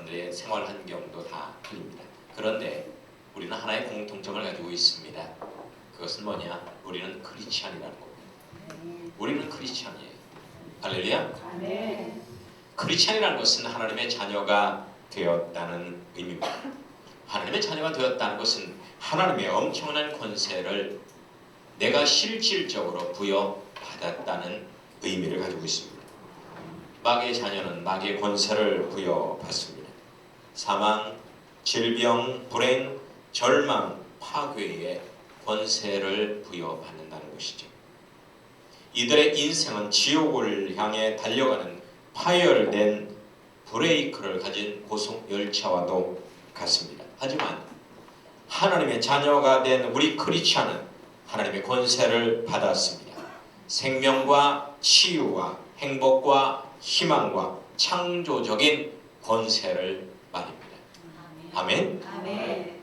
사람들의 생활 환경도 다 틀립니다. 그런데 우리는 하나의 공통점을 가지고 있습니다. 그것은 뭐냐? 우리는 크리스찬이라는 겁니다. 우리는 크리스찬이에요. 할렐루야. 아멘. 크리스찬이라는 것은 하나님의 자녀가 되었다는 의미입니다. 하나님의 자녀가 되었다는 것은 하나님의 엄청난 권세를 내가 실질적으로 부여받았다는 의미를 가지고 있습니다. 마귀의 자녀는 마귀의 권세를 부여받습니다. 사망, 질병, 불행, 절망, 파괴의 권세를 부여받는다는 것이죠. 이들의 인생은 지옥을 향해 달려가는 파열된 브레이크를 가진 고속열차와도 같습니다. 하지만 하나님의 자녀가 된 우리 크리스찬은 하나님의 권세를 받았습니다. 생명과 치유와 행복과 희망과 창조적인 권세를 말입니다. 아멘. 아멘.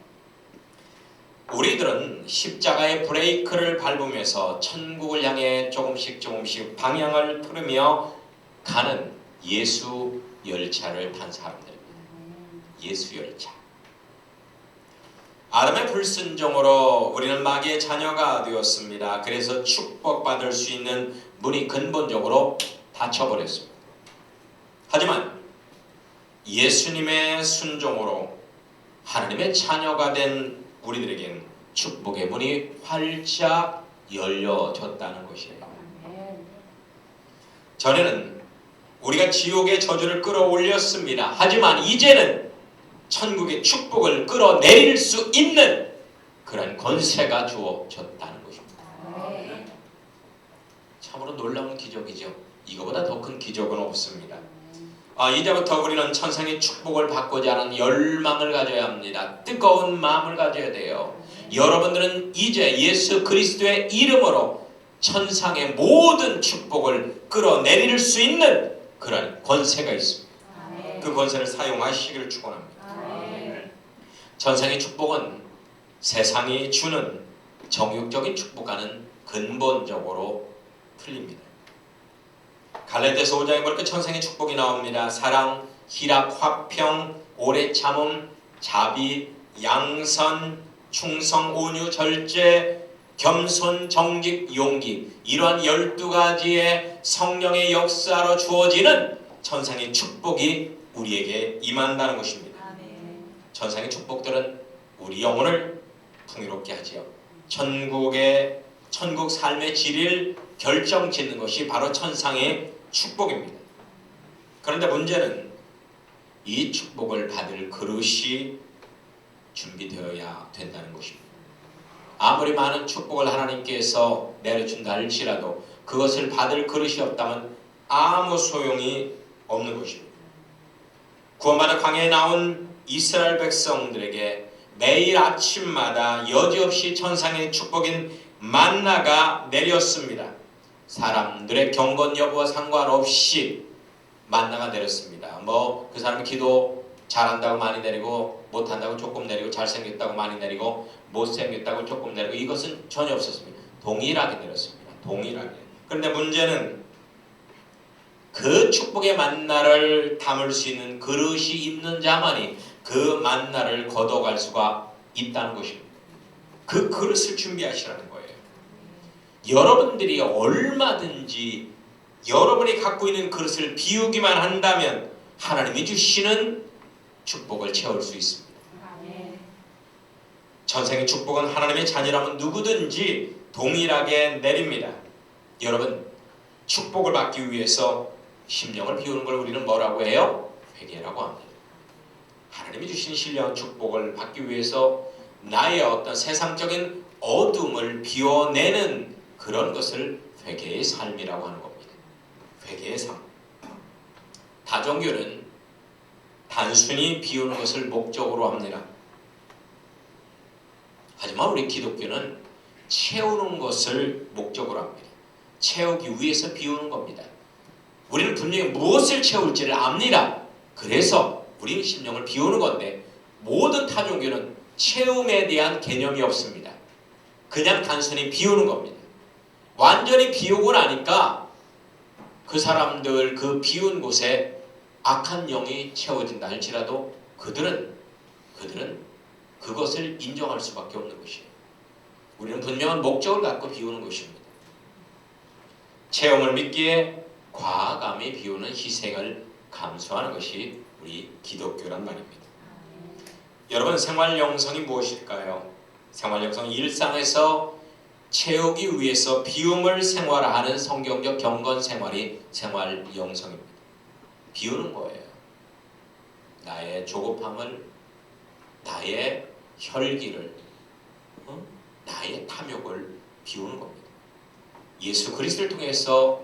우리들은 십자가의 브레이크를 밟으면서 천국을 향해 조금씩 방향을 틀으며 가는 예수 열차를 탄 사람들입니다. 예수 열차. 아담의 불순종으로 우리는 마귀의 자녀가 되었습니다. 그래서 축복받을 수 있는 문이 근본적으로 닫혀버렸습니다. 하지만 예수님의 순종으로 하나님의 자녀가 된 우리들에겐 축복의 문이 활짝 열려졌다는 것이에요. 전에는 우리가 지옥의 저주를 끌어올렸습니다. 하지만 이제는 천국의 축복을 끌어내릴 수 있는 그런 권세가 주어졌다는 것입니다. 참으로 놀라운 기적이죠. 이거보다 더 큰 기적은 없습니다. 이제부터 우리는 천상의 축복을 받고자 하는 열망을 가져야 합니다. 뜨거운 마음을 가져야 돼요. 여러분들은 이제 예수 그리스도의 이름으로 천상의 모든 축복을 끌어내릴 수 있는 그런 권세가 있습니다. 그 권세를 사용하시기를 축원합니다. 천상의 축복은 세상이 주는 정욕적인 축복과는 근본적으로 틀립니다. 갈라디아서 5장에 보니까 천상의 축복이 나옵니다. 사랑, 희락, 화평, 오래 참음, 자비, 양선, 충성, 온유, 절제, 겸손, 정직, 용기, 이러한 12가지의 성령의 역사로 주어지는 천상의 축복이 우리에게 임한다는 것입니다. 천상의 축복들은 우리 영혼을 풍요롭게 하지요. 천국 삶의 질을 결정짓는 것이 바로 천상의 축복입니다. 그런데 문제는 이 축복을 받을 그릇이 준비되어야 된다는 것입니다. 아무리 많은 축복을 하나님께서 내려준다 할지라도 그것을 받을 그릇이 없다면 아무 소용이 없는 것입니다. 구원받아 광야에 나온 이스라엘 백성들에게 매일 아침마다 여지없이 천상의 축복인 만나가 내렸습니다. 사람들의 경건 여부와 상관없이 만나가 내렸습니다. 그 사람이 기도 잘한다고 많이 내리고 못한다고 조금 내리고 잘생겼다고 많이 내리고 못생겼다고 조금 내리고 이것은 전혀 없었습니다. 동일하게 내렸습니다. 동일하게. 그런데 문제는 그 축복의 만나를 담을 수 있는 그릇이 있는 자만이 그 만나를 걷어갈 수가 있다는 것입니다. 그 그릇을 준비하시라는 거예요. 여러분들이 얼마든지 여러분이 갖고 있는 그릇을 비우기만 한다면 하나님이 주시는 축복을 채울 수 있습니다. 천상의 축복은 하나님의 자녀라면 누구든지 동일하게 내립니다. 여러분, 축복을 받기 위해서 심령을 비우는 걸 우리는 뭐라고 해요? 회개라고 합니다. 하나님이 주신 신령한 축복을 받기 위해서 나의 어떤 세상적인 어둠을 비워내는 그런 것을 회개의 삶이라고 하는 겁니다. 회개의 삶. 다종교는 단순히 비우는 것을 목적으로 합니다. 하지만 우리 기독교는 채우는 것을 목적으로 합니다. 채우기 위해서 비우는 겁니다. 우리는 분명히 무엇을 채울지를 압니다. 그래서 우리 심령을 비우는 건데 모든 타종교는 채움에 대한 개념이 없습니다. 그냥 단순히 비우는 겁니다. 완전히 비우고 나니까 그 사람들 그 비운 곳에 악한 영이 채워진다 할지라도 그들은 그것을 인정할 수밖에 없는 것이에요. 우리는 분명한 목적을 갖고 비우는 것입니다. 체험을 믿기에 과감히 비우는 희생을 감수하는 것이 우리 기독교란 말입니다. 여러분, 생활 영성이 무엇일까요? 생활 영성은 일상에서 채우기 위해서 비움을 생활화하는 성경적 경건 생활이 생활 영성입니다. 비우는 거예요. 나의 조급함을, 나의 혈기를, 나의 탐욕을 비우는 겁니다. 예수 그리스도를 통해서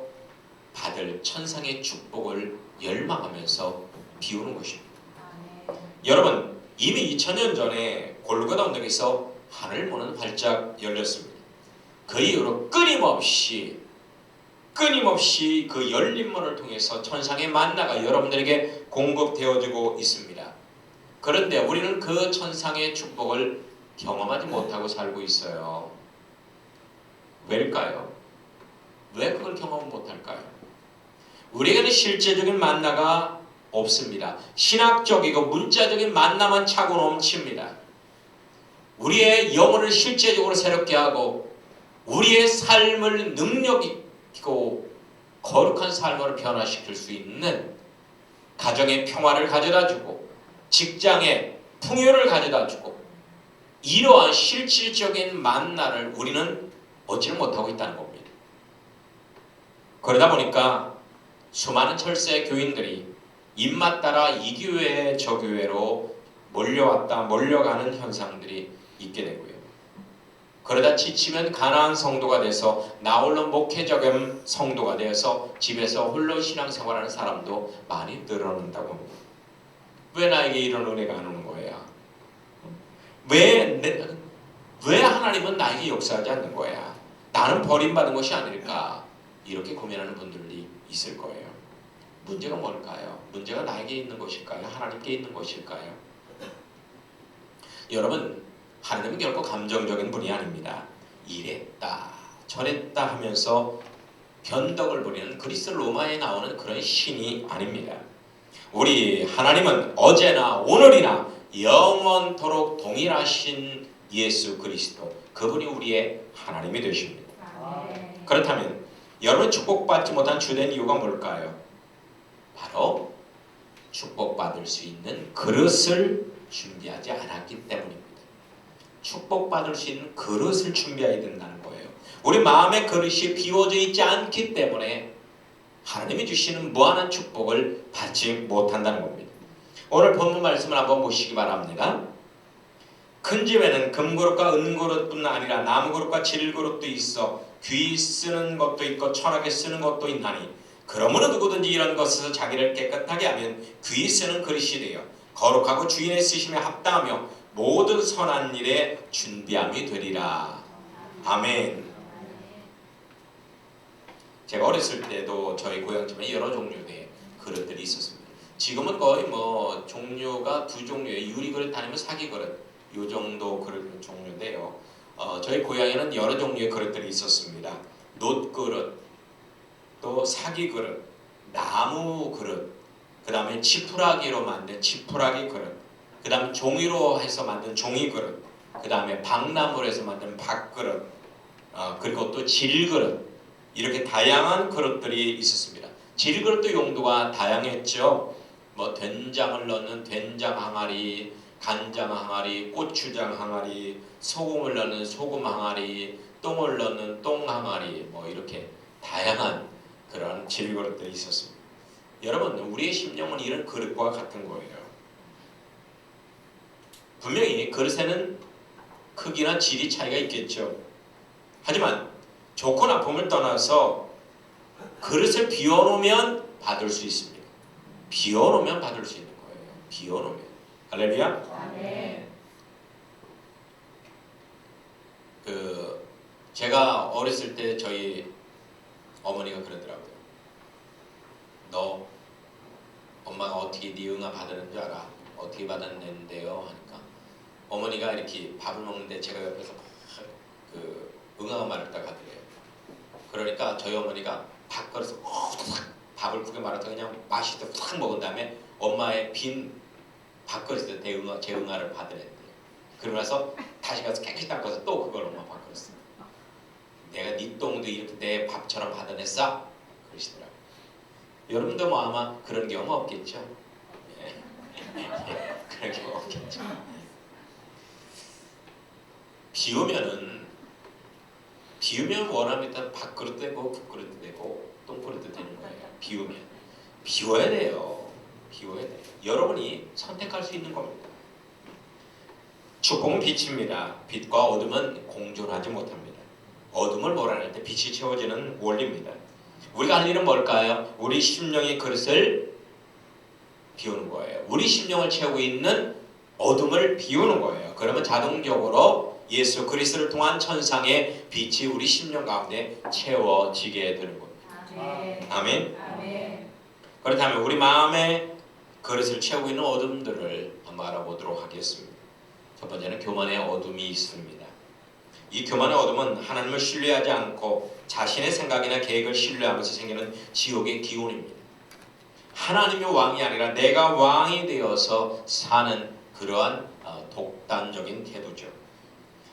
받을 천상의 축복을 열망하면서 비우는 것입니다. 여러분, 이미 2000년 전에 골고다 언덕에서 하늘 문은 활짝 열렸습니다. 그 이후로 끊임없이 그 열린 문을 통해서 천상의 만나가 여러분들에게 공급되어지고 있습니다. 그런데 우리는 그 천상의 축복을 경험하지 못하고 살고 있어요. 왜일까요? 왜 그걸 경험 못할까요? 우리에게는 실제적인 만나가 없습니다. 신학적이고 문자적인 만나만 차고 넘칩니다. 우리의 영혼을 실제적으로 새롭게 하고 우리의 삶을 능력 있고 거룩한 삶으로 변화시킬 수 있는 가정의 평화를 가져다주고 직장의 풍요를 가져다주고 이러한 실질적인 만나를 우리는 얻지를 못하고 있다는 겁니다. 그러다 보니까 수많은 철새 교인들이 입맛 따라 이 교회 저 교회로 몰려가는 현상들이 있게 되고요. 그러다 지치면 가난한 성도가 돼서 나홀로 목회적인 성도가 되어서 집에서 홀로 신앙생활하는 사람도 많이 늘어난다고 합니다. 왜 나에게 이런 은혜가 안 오는 거야? 왜 하나님은 나에게 역사하지 않는 거야? 나는 버림받은 것이 아닐까? 이렇게 고민하는 분들이 있을 거예요. 문제가 뭘까요? 문제가 나에게 있는 것일까요? 하나님께 있는 것일까요? 여러분, 하나님은 결코 감정적인 분이 아닙니다. 이랬다 저랬다 하면서 변덕을 부리는 그리스 로마에 나오는 그런 신이 아닙니다. 우리 하나님은 어제나 오늘이나 영원토록 동일하신 예수 그리스도, 그분이 우리의 하나님이 되십니다. 그렇다면 여러분 축복받지 못한 주된 이유가 뭘까요? 바로 축복받을 수 있는 그릇을 준비하지 않았기 때문입니다. 축복받을 수 있는 그릇을 준비해야 된다는 거예요. 우리 마음의 그릇이 비워져 있지 않기 때문에 하나님이 주시는 무한한 축복을 받지 못한다는 겁니다. 오늘 본문 말씀을 한번 보시기 바랍니다. 큰 집에는 금그릇과 은그릇뿐 아니라 나무그릇과 질그릇도 있어 귀 쓰는 것도 있고 천하게 쓰는 것도 있나니 그러므로 누구든지 이런 것에서 자기를 깨끗하게 하면 귀 쓰는 그릇이 되어 거룩하고 주인의 쓰심에 합당하며 모든 선한 일에 준비함이 되리라. 아멘. 제가 어렸을 때도 저희 고향집에 여러 종류의 그릇들이 있었습니다. 지금은 거의 종류가 두 종류의 유리그릇 아니면 사기그릇 이 정도 그릇 종류인데요. 저희 고향에는 여러 종류의 그릇들이 있었습니다. 놋그릇, 또 사기그릇, 나무그릇, 그 다음에 지푸라기로 만든 지푸라기 그릇, 그 다음 종이로 해서 만든 종이그릇, 그 다음에 박나무로 해서 만든 박그릇, 그리고 또 질그릇, 이렇게 다양한 그릇들이 있었습니다. 질그릇도 용도가 다양했죠. 된장을 넣는 된장 항아리, 간장 항아리, 고추장 항아리, 소금을 넣는 소금 항아리, 똥을 넣는 똥 항아리, 이렇게 다양한 그런 질그릇들이 있었습니다. 여러분, 우리의 심령은 이런 그릇과 같은 거예요. 분명히 그릇에는 크기나 질이 차이가 있겠죠. 하지만 좋고 나쁨을 떠나서 그릇을 비워놓으면 받을 수 있습니다. 비워놓으면 받을 수 있는 거예요. 비워놓으면. 할렐루야. 네. 제가 어렸을 때 저희 어머니가 그러더라고요. 너 엄마가 어떻게 네 응아 받는 줄 알아? 어떻게 받았는데요? 하니까 어머니가 이렇게 밥을 먹는데 제가 옆에서 응아가 마렵다고 하더래요. 그러니까 저희 어머니가 밥그릇을 밥을 크게 말아서 그냥 맛있게 탁 먹은 다음에 엄마의 빈 밥그릇에 재응아를 받으랬대요. 그러고 나서 다시 가서 깨끗이 닦아서 또 그걸 엄마 밥그릇 써. 내가 네 똥도 이렇게 내 밥처럼 받아냈어? 그러시더라고요. 여러분도 뭐 아마 그런 경험 없겠죠? 예. 그런 경험 없겠죠? 비우면 원하면 밥그릇도 되고 국그릇도 되고 똥그릇도 되는 거예요. 비워야 돼요. 여러분이 선택할 수 있는 겁니다. 축복은 빛입니다. 빛과 어둠은 공존하지 못합니다. 어둠을 몰아낼 때 빛이 채워지는 원리입니다. 우리가 할 일은 뭘까요? 우리 심령의 그릇을 비우는 거예요. 우리 심령을 채우고 있는 어둠을 비우는 거예요. 그러면 자동적으로 예수 그리스도를 통한 천상의 빛이 우리 심령 가운데 채워지게 되는 겁니다. 아멘. 그렇다면 우리 마음의 그릇을 채우고 있는 어둠들을 한번 알아보도록 하겠습니다. 첫 번째는 교만의 어둠이 있습니다. 이 교만의 어둠은 하나님을 신뢰하지 않고 자신의 생각이나 계획을 신뢰하면서 생기는 지옥의 기운입니다. 하나님이 왕이 아니라 내가 왕이 되어서 사는 그러한 독단적인 태도죠.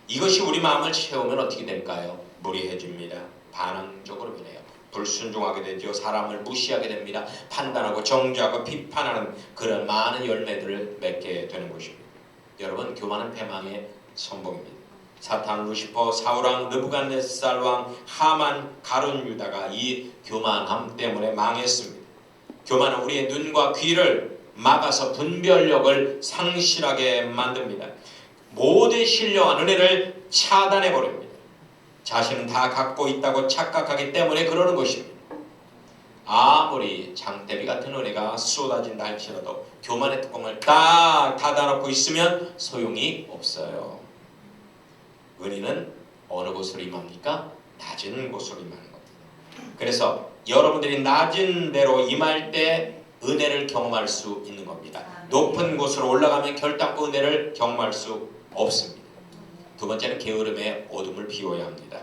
이것이 우리 마음을 채우면 어떻게 될까요? 무리해집니다. 반항적으로 변해요. 불순종하게 되죠. 사람을 무시하게 됩니다. 판단하고 정죄하고 비판하는 그런 많은 열매들을 맺게 되는 것입니다. 여러분, 교만은 패망의 선봉입니다. 사탄, 루시퍼, 사울왕, 느부갓네살 왕, 하만, 가룟 유다가 이 교만함 때문에 망했습니다. 교만은 우리의 눈과 귀를 막아서 분별력을 상실하게 만듭니다. 모든 신령한 은혜를 차단해버립니다. 자신은 다 갖고 있다고 착각하기 때문에 그러는 것입니다. 아무리 장대비 같은 은혜가 쏟아진다 할지라도 교만의 뚜껑을 딱 닫아놓고 있으면 소용이 없어요. 은혜는 어느 곳으로 임합니까? 낮은 곳으로 임하는 겁니다. 그래서 여러분들이 낮은 데로 임할 때 은혜를 경험할 수 있는 겁니다. 높은 곳으로 올라가면 결단코 은혜를 경험할 수 없습니다. 두 번째는 게으름의 어둠을 비워야 합니다.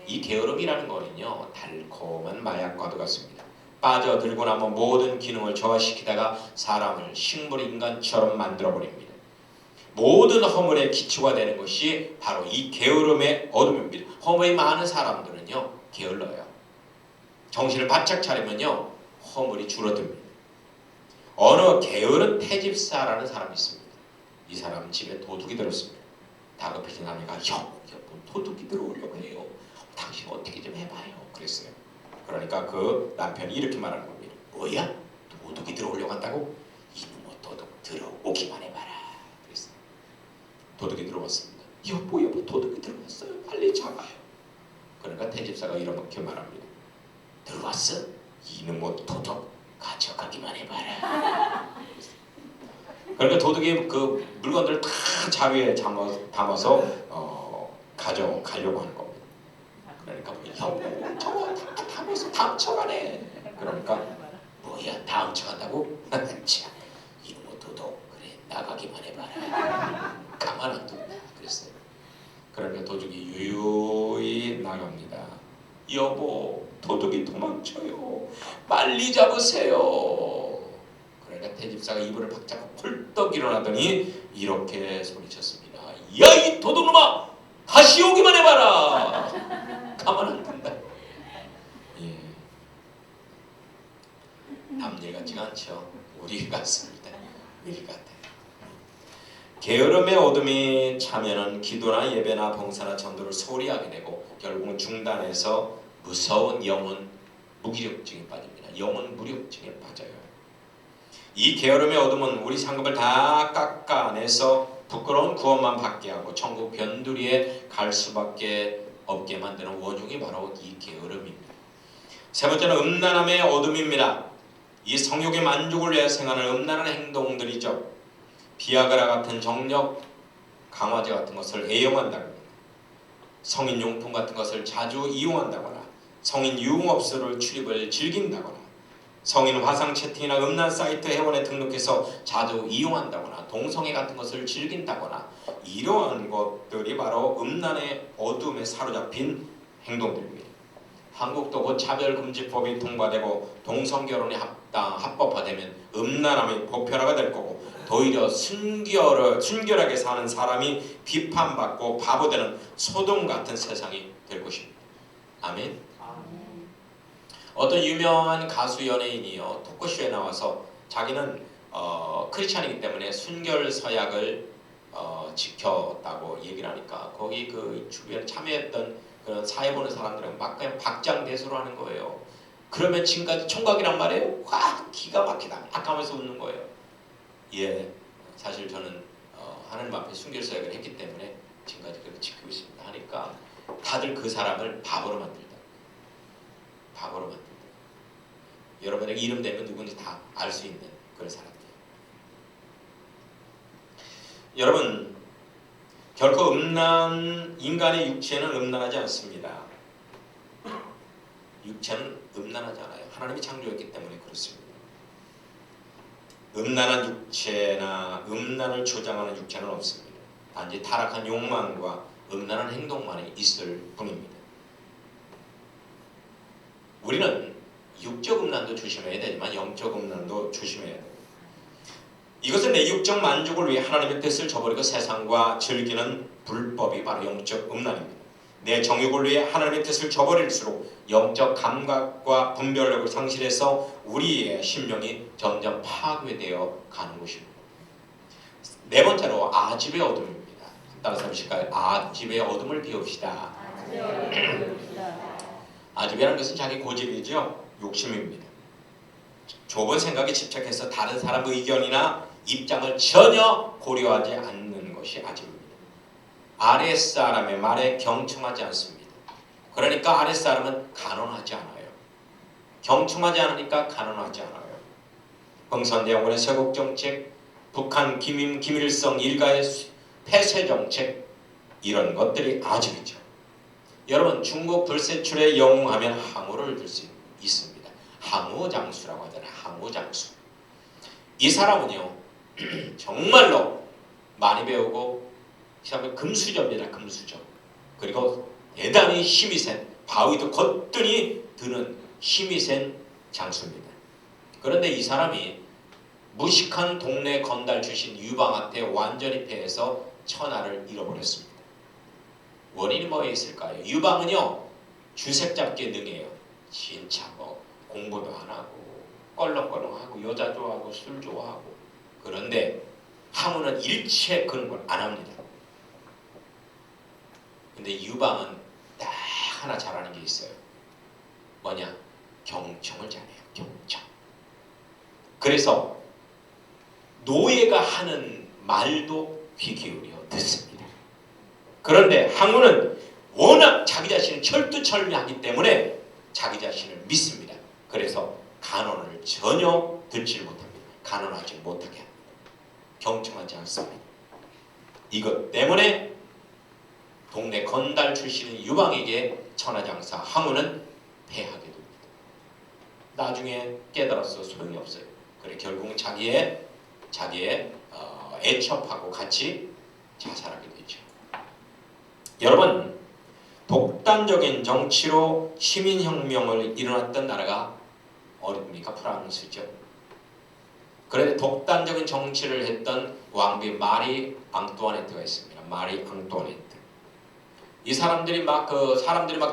이 게으름이라는 거는요, 달콤한 마약과도 같습니다. 빠져들고 나면 모든 기능을 저하시키다가 사람을 식물 인간처럼 만들어버립니다. 모든 허물의 기초가 되는 것이 바로 이 게으름의 어둠입니다. 허물이 많은 사람들은요, 게을러요. 정신을 바짝 차리면요, 허물이 줄어듭니다. 어느 게으른 태집사라는 사람이 있습니다. 이 사람 집에 도둑이 들었습니다. 다급해진 아내가 도둑이 들어오려고 해요. 당신 어떻게 좀 해봐요. 그랬어요. 그러니까 그 남편이 이렇게 말하는 겁니다. 뭐야? 도둑이 들어오려고 한다고? 이놈의 도둑 들어오기만 해봐라. 그랬어요. 도둑이 들어왔습니다. 여보 도둑이 들어왔어요. 빨리 잡아요. 그러니까 태집사가 이렇게 말합니다. 들어왔어? 이놈의 도둑 가져가기만 해봐라. 그러니까 도둑이 그 물건들을 다 자루에 담아서 가져가려고 하는 겁니다. 그러니까 여보 저거 다 담아서 다 훔쳐가네. 그러니까 뭐야 다 훔쳐간다고? 자 이놈의 도둑 그래 나가기만 해봐라. 가만 안 둔다 그랬어요. 그러니까 도둑이 유유히 나갑니다. 여보 도둑이 도망쳐요. 빨리 잡으세요. 그러니까 태집사가 이불을 박자고 펄떡 일어나더니 이렇게 소리쳤습니다. 야 이 도둑놈아 다시 오기만 해봐라. 가만 안 둔다. 예. 남일 같지가 않죠. 우리 같습니다. 우리 같아요. 게으름의 어둠이 차면은 기도나 예배나 봉사나 전도를 소홀히 하게 되고 결국은 중단해서 무서운 영혼 무기력증에 빠집니다. 영혼 무력증에 빠져요. 이 게으름의 어둠은 우리 상급을 다 깎아내서 부끄러운 구원만 받게 하고 천국 변두리에 갈 수밖에 없게 만드는 원흉이 바로 이 게으름입니다. 세 번째는 음란함의 어둠입니다. 이 성욕의 만족을 위해 생하는 음란한 행동들이죠. 비아그라 같은 정력 강화제 같은 것을 애용한다거나 성인용품 같은 것을 자주 이용한다거나 성인 유흥업소를 출입을 즐긴다거나 성인 화상 채팅이나 음란 사이트 회원에 등록해서 자주 이용한다거나 동성애 같은 것을 즐긴다거나 이러한 것들이 바로 음란의 어둠에 사로잡힌 행동들입니다. 한국도 곧 차별금지법이 통과되고 동성결혼이 합법화되면 음란함이 보편화가 될 거고 오히려 순결하게 사는 사람이 비판받고 바보되는 소돔 같은 세상이 될 것입니다. 아멘. 어떤 유명한 가수 연예인이요 토크쇼에 나와서 자기는 크리스찬이기 때문에 순결 서약을 지켰다고 얘기를 하니까 거기 그 주변에 참여했던 그런 사회 보는 사람들은 막 그냥 박장대소를 하는 거예요. 그러면 지금까지 총각이란 말이에요. 와 기가 막히다 막 하면서 웃는 거예요. 예, 사실 저는 하나님 앞에 순결 서약을 했기 때문에 지금까지 그렇게 지키고 있습니다 하니까 다들 그 사람을 바보로 만들다. 바보로 만들다. 여러분에게 이름 대면 누군지 다 알 수 있는 그런 사람들. 여러분 결코 인간의 육체는 음란하지 않습니다. 육체는 음란하지 않아요. 하나님이 창조했기 때문에 그렇습니다. 음란한 육체나 음란을 조장하는 육체는 없습니다. 단지 타락한 욕망과 음란한 행동만이 있을 뿐입니다. 우리는 육적 음란도 조심해야 되지만 영적 음란도 조심해야 됩니다. 이것은 내 육적 만족을 위해 하나님의 뜻을 저버리고 세상과 즐기는 불법이 바로 영적 음란입니다. 내 정욕을 위해 하나님의 뜻을 저버릴수록 영적 감각과 분별력을 상실해서 우리의 심령이 점점 파괴되어 가는 것입니다. 네 번째로 아집의 어둠입니다. 따라서 해보실까요? 아집의 어둠을 비웁시다. 아집이라는 것은 자기 고집이죠. 욕심입니다. 좁은 생각에 집착해서 다른 사람의 의견이나 입장을 전혀 고려하지 않는 것이 아집입니다. 아랫사람의 말에 경청하지 않습니다. 그러니까 아랫사람은 간언하지 않아요. 경청하지 않으니까 간언하지 않아요. 흥선대원군의 세국정책, 북한 김일성 일가의 폐쇄정책 이런 것들이 아집이죠. 여러분 중국 불세출에 영웅하면 항우를 들 수 있습니다. 항우장수라고 하잖아요. 항우장수. 이 사람은요 정말로 많이 배우고 이 사람은 금수저입니다. 금수저. 그리고 대단히 힘이 센 바위도 거뜬히 드는 힘이 센 장수입니다. 그런데 이 사람이 무식한 동네 건달 출신 유방한테 완전히 패해서 천하를 잃어버렸습니다. 원인이 뭐에 있을까요? 유방은요 주색 잡기에 능해요. 진짜 뭐 공부도 안 하고 껄렁껄렁하고 여자 좋아하고 술 좋아하고. 그런데 항우는 일체 그런 걸 안 합니다. 근데 유방은 딱 하나 잘하는 게 있어요. 뭐냐? 경청을 잘해요. 경청. 그래서 노예가 하는 말도 귀 기울여 듣습니다. 그런데 항우는 워낙 자기 자신을 철두철미하기 때문에 자기 자신을 믿습니다. 그래서 간언을 전혀 듣지를 못합니다. 간언하지 못하게 합니다. 경청하지 않습니다. 이것 때문에 동네 건달 출신인 유방에게 천하장사 항우는 패하게 됩니다. 나중에 깨달아서 소용이 없어요. 그래 결국은 자기의 애첩하고 같이 자살하게 되죠. 여러분 독단적인 정치로 시민혁명을 일어났던 나라가 어디입니까? 프랑스죠. 그런데 독단적인 정치를 했던 왕비 마리 앙뚜아네트가 있습니다. 마리 앙뚜아네트. 이 사람들이 막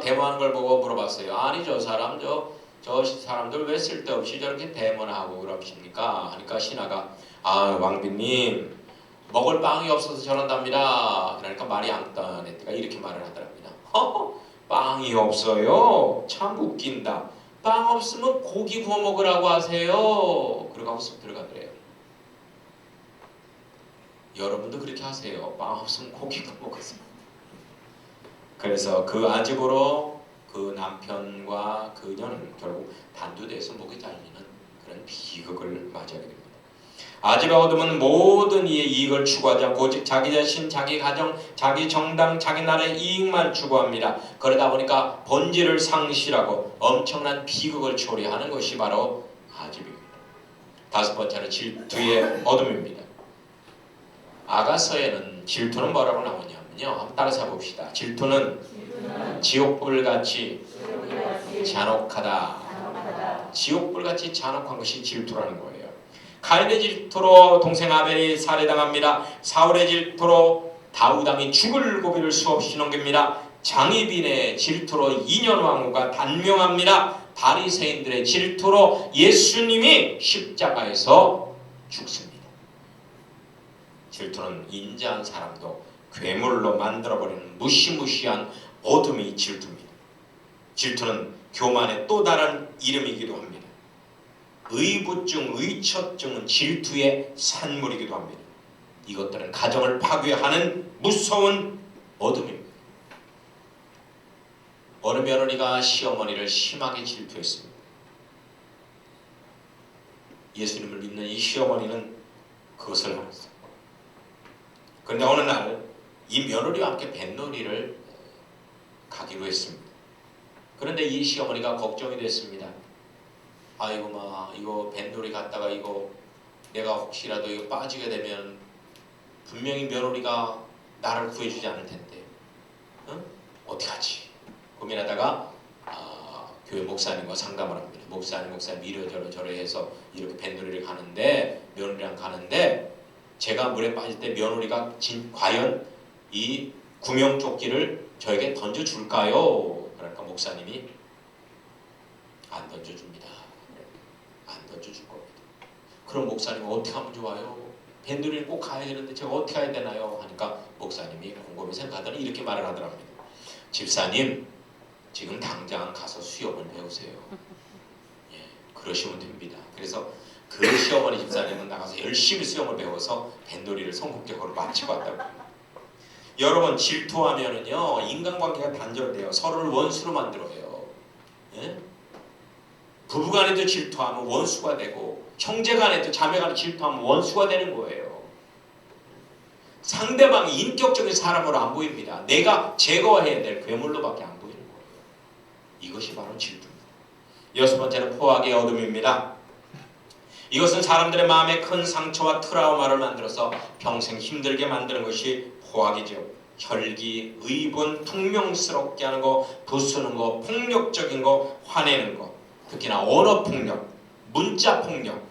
데모하는 걸 보고 물어봤어요. 아니 저 사람들 왜 쓸데없이 저렇게 데모를 하고 그러십니까? 하니까 신하가 왕비님 먹을 빵이 없어서 저런답니다. 그러니까 마리 앙뚜아네트가 이렇게 말을 하더랍니다. 빵이 없어요? 참 웃긴다. 빵 없으면 고기 구워 먹으라고 하세요. 그러고 쓱 들어가더래요. 여러분도 그렇게 하세요. 빵 없으면 고기 구워 먹으세요. 그래서 그 아집으로 그 남편과 그녀는 결국 단두대에서 목이 잘리는 그런 비극을 맞이하게 됩니다. 아집의 어둠은 모든 이의 이익을 추구하지 않고 오직 자기 자신, 자기 가정, 자기 정당, 자기 나라의 이익만 추구합니다. 그러다 보니까 본질을 상실하고 엄청난 비극을 초래하는 것이 바로 아집입니다. 다섯 번째는 질투의 어둠입니다. 아가서에는 질투는 뭐라고 나오냐면요. 한번 따라서 봅시다. 질투는 지옥불같이 잔혹하다. 지옥불같이 잔혹한 것이 질투라는 거예요. 가인의 질투로 동생 아벨이 살해당합니다. 사울의 질투로 다윗 왕이 죽을 고비를 수없이 넘깁니다. 장희빈의 질투로 2년 왕후가 단명합니다. 바리새인들의 질투로 예수님이 십자가에서 죽습니다. 질투는 인자한 사람도 괴물로 만들어버리는 무시무시한 어둠이 질투입니다. 질투는 교만의 또 다른 이름이기도 합니다. 의부증, 의처증은 질투의 산물이기도 합니다. 이것들은 가정을 파괴하는 무서운 어둠입니다. 어느 며느리가 시어머니를 심하게 질투했습니다. 예수님을 믿는 이 시어머니는 그것을 알았어요. 그런데 어느 날 이 며느리와 함께 뱃놀이를 가기로 했습니다. 그런데 이 시어머니가 걱정이 됐습니다. 아이고 이거 뱃놀이 갔다가 이거 내가 혹시라도 이거 빠지게 되면 분명히 며느리가 나를 구해주지 않을 텐데 어떡하지? 고민하다가 교회 목사님과 상담을 합니다. 목사님 이러저러 해서 이렇게 뱃놀이를 가는데 며느리랑 가는데 제가 물에 빠질 때 며느리가 과연 이 구명조끼를 저에게 던져줄까요? 그러니까 목사님이 안 던져줍니다. 안 던져줄 겁니다. 그럼 목사님은 어떻게 하면 좋아요? 뱃놀이를 꼭 가야 되는데 제가 어떻게 해야 되나요? 하니까 목사님이 곰곰이 생각하더니 이렇게 말을 하더랍니다. 집사님, 지금 당장 가서 수영을 배우세요. 예, 그러시면 됩니다. 그래서 그 시어머니 집사님은 나가서 열심히 수영을 배워서 뱃놀이를 성공적으로 마치고 왔다고. 여러분, 질투하면은요 인간관계가 단절돼요. 서로를 원수로 만들어요. 예? 부부간에도 질투하면 원수가 되고 형제간에도 자매간에 질투하면 원수가 되는 거예요. 상대방이 인격적인 사람으로 안 보입니다. 내가 제거해야 될 괴물로밖에 안 보이는 거예요. 이것이 바로 질투입니다. 여섯 번째는 포악의 어둠입니다. 이것은 사람들의 마음에 큰 상처와 트라우마를 만들어서 평생 힘들게 만드는 것이 포악이죠. 혈기, 의분, 퉁명스럽게 하는 거, 부수는 거, 폭력적인 거, 화내는 거, 특히나 언어폭력, 문자폭력,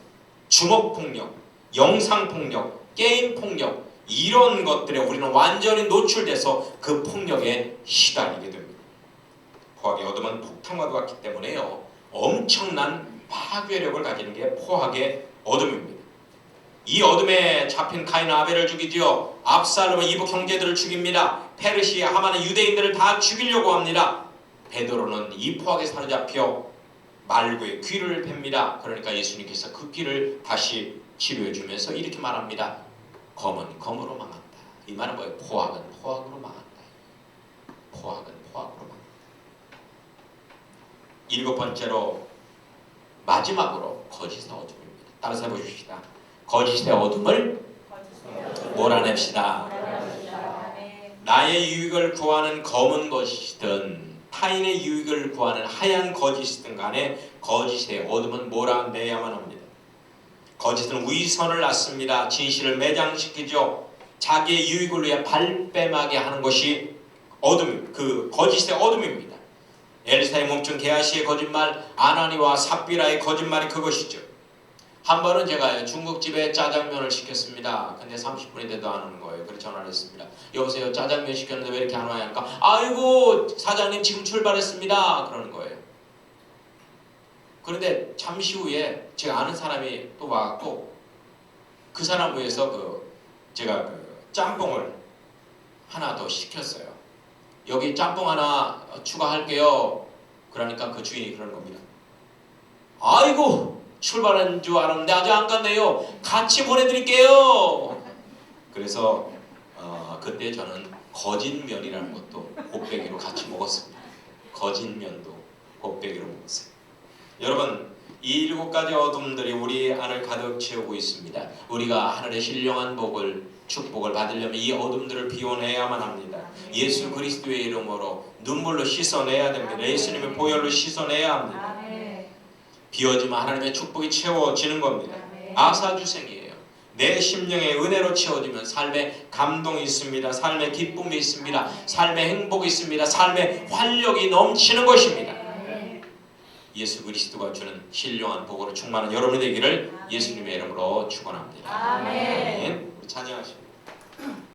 주먹폭력, 영상폭력, 게임폭력, 이런 것들에 우리는 완전히 노출돼서 그 폭력에 시달리게 됩니다. 포악의 어둠은 폭탄과도 같기 때문에요, 엄청난 파괴력을 가지는 게 포악의 어둠입니다. 이 어둠에 잡힌 가인 아벨을 죽이지요. 압살롬은 이복 형제들을 죽입니다. 페르시아 하만은 유대인들을 다 죽이려고 합니다. 베드로는 이 포악에 사로잡혀 말구의 귀를 팹니다. 그러니까 예수님께서 그 귀를 다시 치료해 주면서 이렇게 말합니다. 검은 검으로 망한다. 이 말은 뭐예요? 포악은 포악으로 망한다. 포악은 포악으로 망한다. 일곱 번째로 마지막으로 거짓의 어둠입니다. 따라서 해보십시다. 거짓의 어둠을 몰아냅시다. 나의 유익을 구하는 검은 것이든 타인의 유익을 구하는 하얀 것이든 간에 거짓의 어둠은 몰아내야만 합니다. 거짓은 위선을 낳습니다. 진실을 매장시키죠. 자기의 유익을 위해 발뺌하게 하는 것이 그 거짓의 어둠입니다. 엘사의 몸중 게하시의 거짓말, 아나니와 삽비라의 거짓말이 그것이죠. 한 번은 제가 중국집에 짜장면을 시켰습니다. 근데 30분이 돼도 안 오는 거예요. 그래서 전화를 했습니다. 여보세요, 짜장면 시켰는데 왜 이렇게 안 와요? 하니까 아이고 사장님 지금 출발했습니다. 그러는 거예요. 그런데 잠시 후에 제가 아는 사람이 또 와갖고 그 사람 위해서 제가 짬뽕을 하나 더 시켰어요. 여기 짬뽕 하나 추가할게요. 그러니까 그 주인이 그러는 겁니다. 아이고 출발한 줄 알았는데 아직 안 갔네요. 같이 보내드릴게요. 그래서 그때 저는 거짓면이라는 것도 곱빼기로 같이 먹었습니다. 거짓면도 곱빼기로 먹었어요. 여러분, 이 7가지 어둠들이 우리 안을 가득 채우고 있습니다. 우리가 하늘의 신령한 축복을 받으려면 이 어둠들을 비워내야만 합니다. 예수 그리스도의 이름으로 눈물로 씻어내야 됩니다. 예수님의 보혈로 씻어내야 합니다. 비워지면 하나님의 축복이 채워지는 겁니다. 아사주생이에요. 내 심령의 은혜로 채워지면 삶에 감동이 있습니다. 삶에 기쁨이 있습니다. 삶에 행복이 있습니다. 삶에 활력이 넘치는 것입니다. 예수 그리스도가 주는 신령한 복으로 충만한 여러분이 되기를 예수님의 이름으로 축원합니다. 아멘.